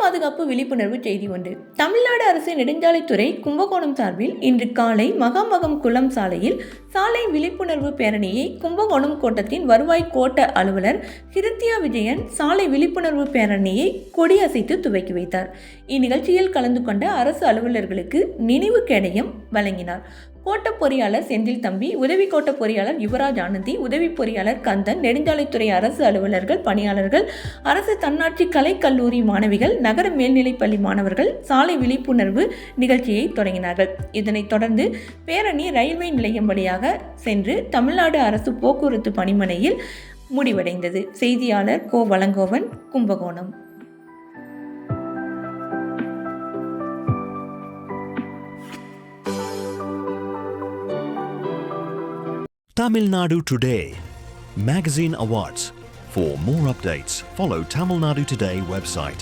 பாதுகாப்பு விழிப்புணர்வு செய்தி ஒன்று. தமிழ்நாடு அரசு நெடுஞ்சாலைத்துறை கும்பகோணம் சார்பில் இன்று காலை மகாமகம் குளம் சாலையில் சாலை விழிப்புணர்வு பேரணியை கும்பகோணம் கோட்டத்தின் வருவாய் கோட்ட அலுவலர் கிருத்தியா விஜயன் சாலை விழிப்புணர்வு பேரணியை கொடியசைத்து துவக்கி வைத்தார். இந்நிகழ்ச்சியில் கலந்து கொண்ட அரசு அலுவலர்களுக்கு நினைவு கேடயம் வழங்கினார். கோட்ட பொறியாளர் செந்தில் தம்பி, உதவி கோட்ட பொறியாளர் யுவராஜ் ஆனந்தி, உதவி பொறியாளர் கந்தன், நெடுஞ்சாலைத்துறை அரசு அலுவலர்கள், பணியாளர்கள், அரசு தன்னாட்சி கலை கல்லூரி மாணவிகள், நகர மேல்நிலைப்பள்ளி மாணவர்கள் சாலை விழிப்புணர்வு நிகழ்ச்சியை தொடங்கினார்கள். இதனைத் தொடர்ந்து பேரணி ரயில்வே நிலையம் வழியாக சென்று தமிழ்நாடு அரசு போக்குவரத்து பணிமனையில் முடிவடைந்தது. செய்தியாளர் கோ வளங்கோவன், Kumbakonam. Tamil Nadu Today Magazine Awards. For more updates, follow Tamil Nadu Today website.